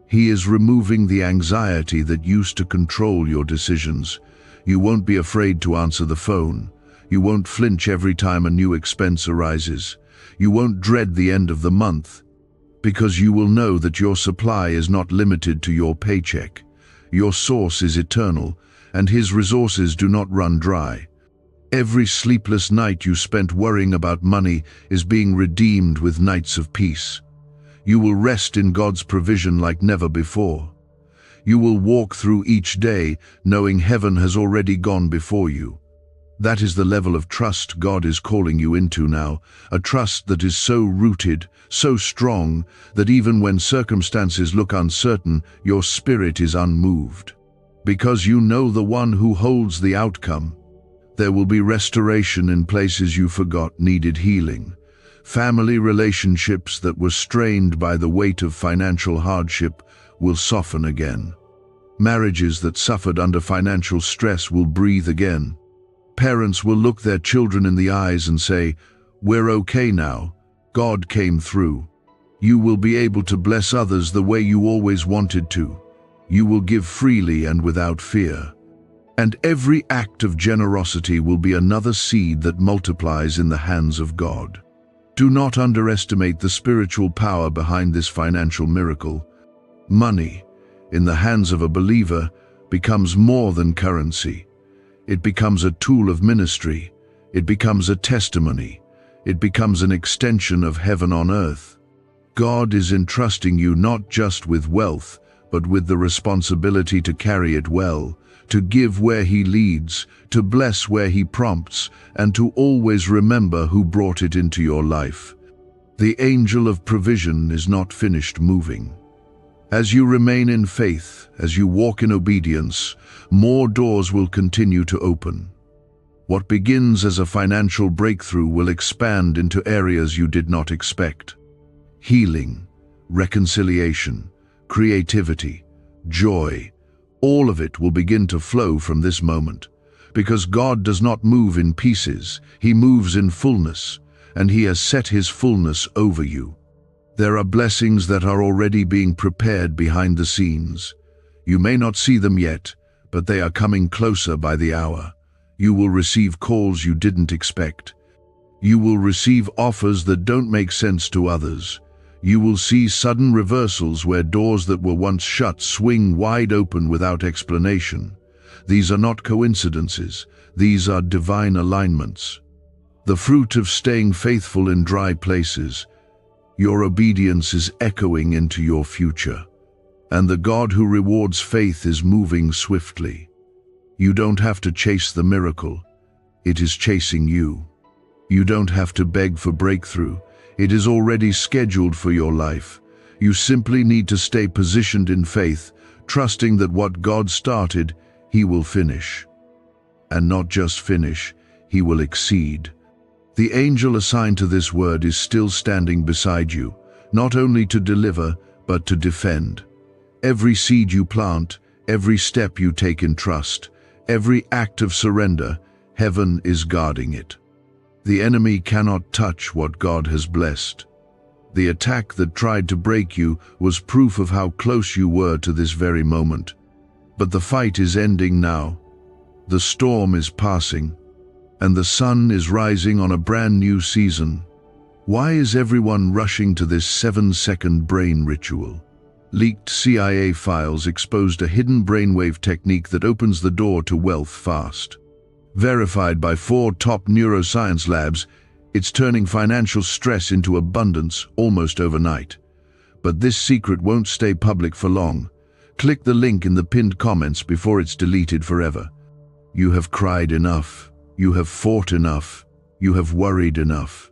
[SPEAKER 1] He is removing the anxiety that used to control your decisions. You won't be afraid to answer the phone. You won't flinch every time a new expense arises. You won't dread the end of the month, because you will know that your supply is not limited to your paycheck. Your source is eternal, and His resources do not run dry. Every sleepless night you spent worrying about money is being redeemed with nights of peace. You will rest in God's provision like never before. You will walk through each day knowing heaven has already gone before you. That is the level of trust God is calling you into now, a trust that is so rooted, so strong, that even when circumstances look uncertain, your spirit is unmoved. Because you know the one who holds the outcome. There will be restoration in places you forgot needed healing. Family relationships that were strained by the weight of financial hardship will soften again. Marriages that suffered under financial stress will breathe again. Parents will look their children in the eyes and say, "We're okay now. God came through." You will be able to bless others the way you always wanted to. You will give freely and without fear. And every act of generosity will be another seed that multiplies in the hands of God. Do not underestimate the spiritual power behind this financial miracle. Money, in the hands of a believer, becomes more than currency. It becomes a tool of ministry. It becomes a testimony. It becomes an extension of heaven on earth. God is entrusting you not just with wealth, but with the responsibility to carry it well, to give where He leads, to bless where He prompts, and to always remember who brought it into your life. The angel of provision is not finished moving. As you remain in faith, as you walk in obedience, more doors will continue to open. What begins as a financial breakthrough will expand into areas you did not expect. Healing, reconciliation, creativity, joy, all of it will begin to flow from this moment. Because God does not move in pieces, He moves in fullness, and He has set His fullness over you. There are blessings that are already being prepared behind the scenes. You may not see them yet, but they are coming closer by the hour. You will receive calls you didn't expect. You will receive offers that don't make sense to others. You will see sudden reversals where doors that were once shut swing wide open without explanation. These are not coincidences. These are divine alignments. The fruit of staying faithful in dry places. Your obedience is echoing into your future, and the God who rewards faith is moving swiftly. You don't have to chase the miracle, it is chasing you. You don't have to beg for breakthrough, it is already scheduled for your life. You simply need to stay positioned in faith, trusting that what God started, He will finish. And not just finish, He will exceed. The angel assigned to this word is still standing beside you, not only to deliver, but to defend. Every seed you plant, every step you take in trust, every act of surrender, heaven is guarding it. The enemy cannot touch what God has blessed. The attack that tried to break you was proof of how close you were to this very moment. But the fight is ending now. The storm is passing, and the sun is rising on a brand new season. Why is everyone rushing to this 7-second brain ritual? Leaked CIA files exposed a hidden brainwave technique that opens the door to wealth fast. Verified by 4 top neuroscience labs, it's turning financial stress into abundance almost overnight. But this secret won't stay public for long. Click the link in the pinned comments before it's deleted forever. You have cried enough. You have fought enough. You have worried enough.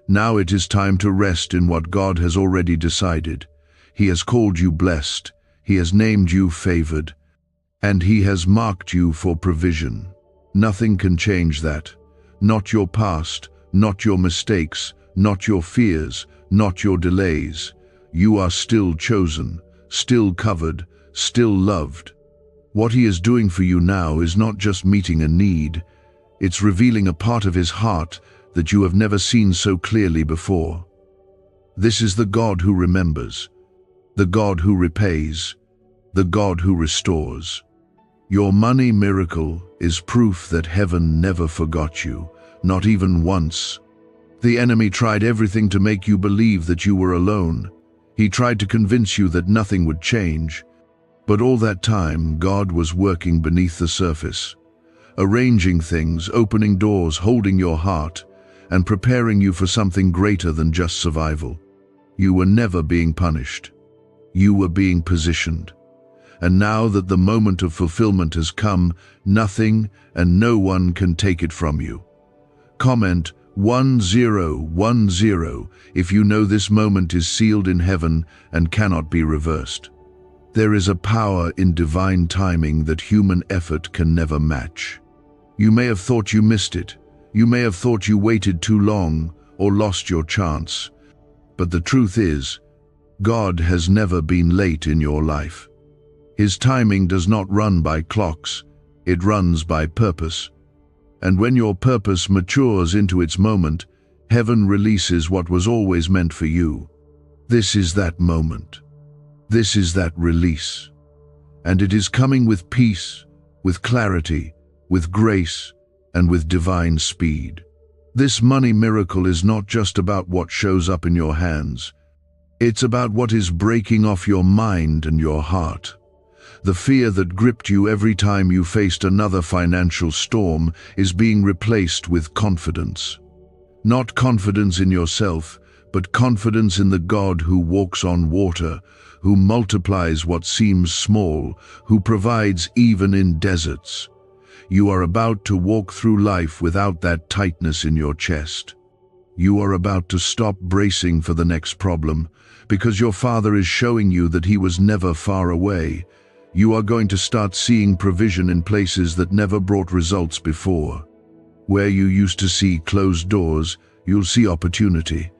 [SPEAKER 1] Now it is time to rest in what God has already decided. He has called you blessed. He has named you favored. And He has marked you for provision. Nothing can change that. Not your past, not your mistakes, not your fears, not your delays. You are still chosen, still covered, still loved. What He is doing for you now is not just meeting a need. It's revealing a part of His heart that you have never seen so clearly before. This is the God who remembers, the God who repays, the God who restores. Your money miracle is proof that heaven never forgot you, not even once. The enemy tried everything to make you believe that you were alone. He tried to convince you that nothing would change, but all that time God was working beneath the surface, arranging things, opening doors, holding your heart, and preparing you for something greater than just survival. You were never being punished. You were being positioned. And now that the moment of fulfillment has come, nothing and no one can take it from you. Comment 1010 if you know this moment is sealed in heaven and cannot be reversed. There is a power in divine timing that human effort can never match. You may have thought you missed it. You may have thought you waited too long or lost your chance. But the truth is, God has never been late in your life. His timing does not run by clocks, it runs by purpose. And when your purpose matures into its moment, heaven releases what was always meant for you. This is that moment. This is that release. And it is coming with peace, with clarity, with grace, and with divine speed. This money miracle is not just about what shows up in your hands. It's about what is breaking off your mind and your heart. The fear that gripped you every time you faced another financial storm is being replaced with confidence. Not confidence in yourself, but confidence in the God who walks on water, who multiplies what seems small, who provides even in deserts. You are about to walk through life without that tightness in your chest. You are about to stop bracing for the next problem, because your Father is showing you that He was never far away. You are going to start seeing provision in places that never brought results before. Where you used to see closed doors, you'll see opportunity.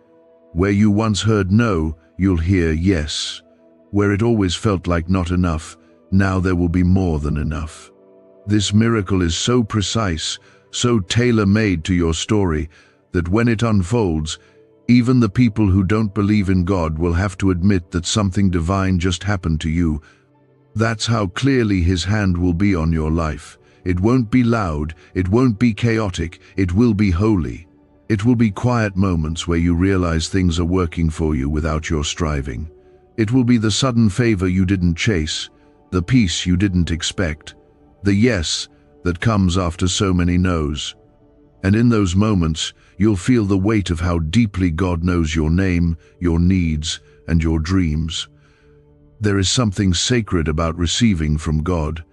[SPEAKER 1] Where you once heard no, you'll hear yes. Where it always felt like not enough, now there will be more than enough. This miracle is so precise, so tailor-made to your story, that when it unfolds, even the people who don't believe in God will have to admit that something divine just happened to you. That's how clearly His hand will be on your life. It won't be loud, it won't be chaotic, it will be holy. It will be quiet moments where you realize things are working for you without your striving. It will be the sudden favor you didn't chase, the peace you didn't expect, the yes that comes after so many no's. And in those moments, you'll feel the weight of how deeply God knows your name, your needs, and your dreams. There is something sacred about receiving from God.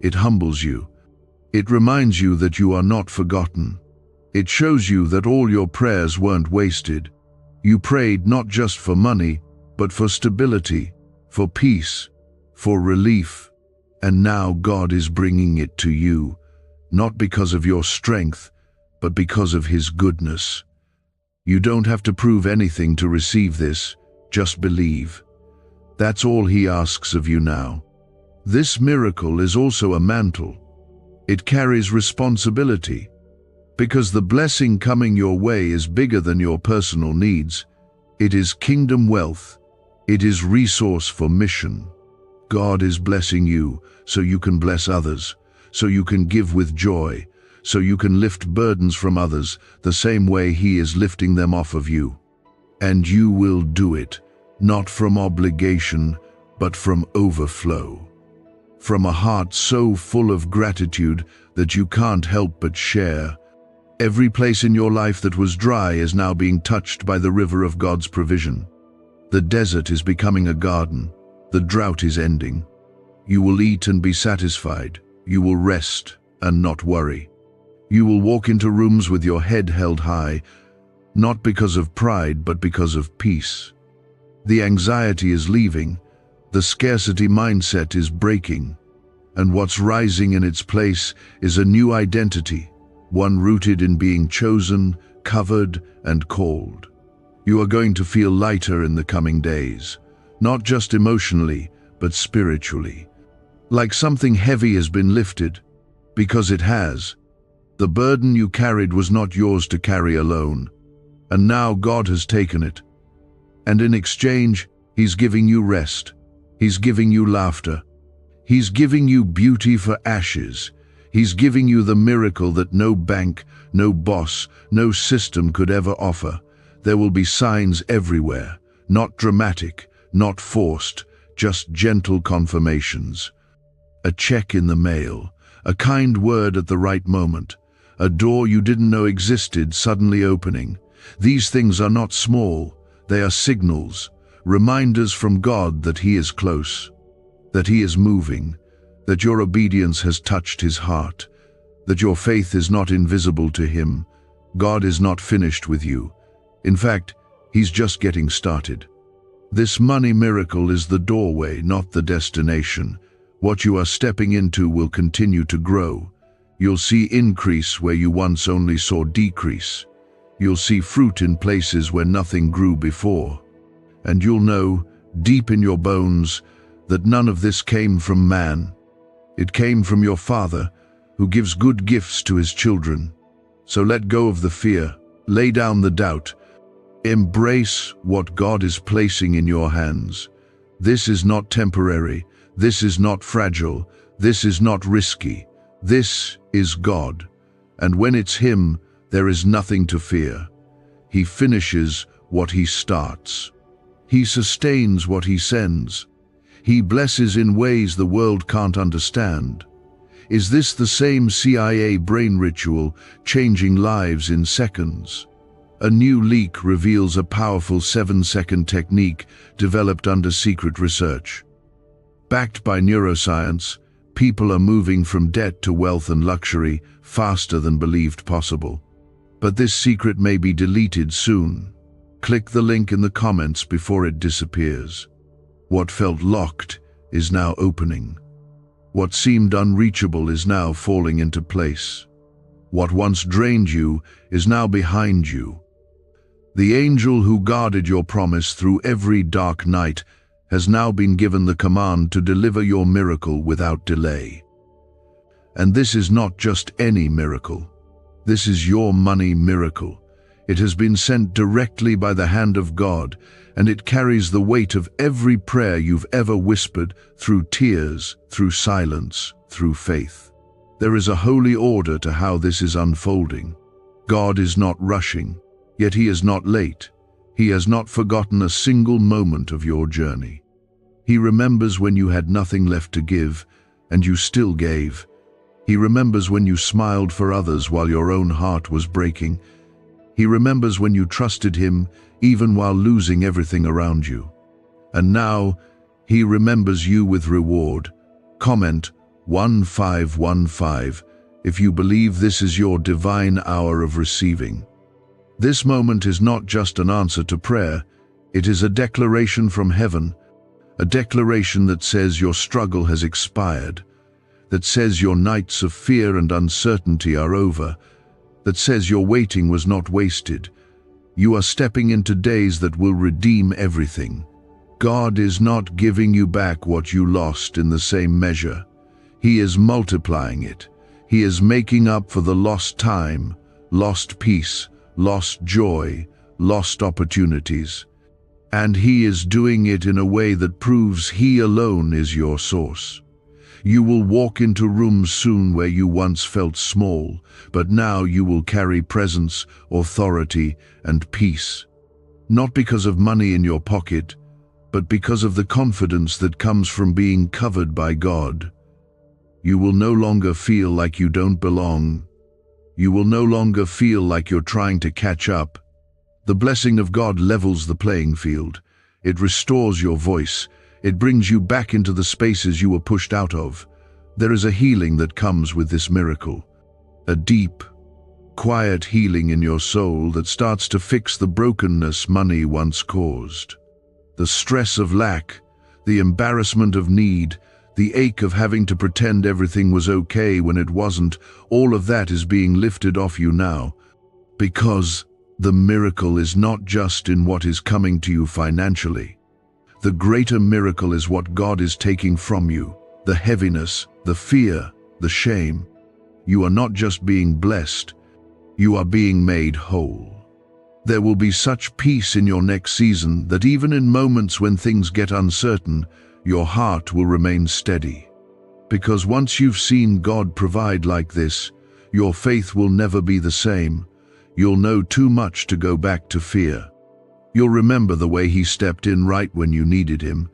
[SPEAKER 1] It humbles you. It reminds you that you are not forgotten. It shows you that all your prayers weren't wasted. You prayed not just for money, but for stability, for peace, for relief. And now God is bringing it to you, not because of your strength, but because of His goodness. You don't have to prove anything to receive this, just believe. That's all He asks of you now. This miracle is also a mantle. It carries responsibility, because the blessing coming your way is bigger than your personal needs. It is kingdom wealth. It is resource for mission. God is blessing you so you can bless others, so you can give with joy, so you can lift burdens from others the same way He is lifting them off of you. And you will do it, not from obligation, but from overflow. From a heart so full of gratitude that you can't help but share. Every place in your life that was dry is now being touched by the river of God's provision. The desert is becoming a garden. The drought is ending. You will eat and be satisfied. You will rest and not worry. You will walk into rooms with your head held high, not because of pride, but because of peace. The anxiety is leaving. The scarcity mindset is breaking. And what's rising in its place is a new identity, one rooted in being chosen, covered, and called. You are going to feel lighter in the coming days, not just emotionally, but spiritually. Like something heavy has been lifted, because it has. The burden you carried was not yours to carry alone, and now God has taken it. And in exchange, He's giving you rest. He's giving you laughter. He's giving you beauty for ashes. He's giving you the miracle that no bank, no boss, no system could ever offer. There will be signs everywhere, not dramatic, not forced, just gentle confirmations. A check in the mail, a kind word at the right moment, a door you didn't know existed suddenly opening. These things are not small, they are signals, reminders from God that He is close, that He is moving, that your obedience has touched His heart, that your faith is not invisible to Him. God is not finished with you. In fact, He's just getting started. This money miracle is the doorway, not the destination. What you are stepping into will continue to grow. You'll see increase where you once only saw decrease. You'll see fruit in places where nothing grew before. And you'll know, deep in your bones, that none of this came from man. It came from your Father, who gives good gifts to His children. So let go of the fear, lay down the doubt, embrace what God is placing in your hands. This is not temporary, this is not fragile, this is not risky. This is God, and when it's Him, there is nothing to fear. He finishes what He starts. He sustains what He sends. He blesses in ways the world can't understand. Is this the same CIA brain ritual, changing lives in seconds? A new leak reveals a powerful 7-second technique developed under secret research. Backed by neuroscience, people are moving from debt to wealth and luxury faster than believed possible. But this secret may be deleted soon. Click the link in the comments before it disappears. What felt locked is now opening. What seemed unreachable is now falling into place. What once drained you is now behind you. The angel who guarded your promise through every dark night has now been given the command to deliver your miracle without delay. And this is not just any miracle. This is your money miracle. It has been sent directly by the hand of God, and it carries the weight of every prayer you've ever whispered, through tears, through silence, through faith. There is a holy order to how this is unfolding. God is not rushing, yet He is not late. He has not forgotten a single moment of your journey. He remembers when you had nothing left to give, and you still gave. He remembers when you smiled for others while your own heart was breaking. He remembers when you trusted Him even while losing everything around you. And now, He remembers you with reward. Comment 1515 if you believe this is your divine hour of receiving. This moment is not just an answer to prayer, it is a declaration from heaven, a declaration that says your struggle has expired, that says your nights of fear and uncertainty are over, that says your waiting was not wasted. You are stepping into days that will redeem everything. God is not giving you back what you lost in the same measure. He is multiplying it. He is making up for the lost time, lost peace, lost joy, lost opportunities. And He is doing it in a way that proves He alone is your source. You will walk into rooms soon where you once felt small, but now you will carry presence, authority, and peace. Not because of money in your pocket, but because of the confidence that comes from being covered by God. You will no longer feel like you don't belong. You will no longer feel like you're trying to catch up. The blessing of God levels the playing field. It restores your voice. It brings you back into the spaces you were pushed out of. There is a healing that comes with this miracle. A deep, quiet healing in your soul that starts to fix the brokenness money once caused. The stress of lack, the embarrassment of need, the ache of having to pretend everything was okay when it wasn't, all of that is being lifted off you now. Because the miracle is not just in what is coming to you financially. The greater miracle is what God is taking from you, the heaviness, the fear, the shame. You are not just being blessed, you are being made whole. There will be such peace in your next season that even in moments when things get uncertain, your heart will remain steady. Because once you've seen God provide like this, your faith will never be the same. You'll know too much to go back to fear. You'll remember the way he stepped in right when you needed him,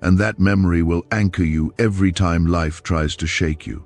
[SPEAKER 1] and that memory will anchor you every time life tries to shake you.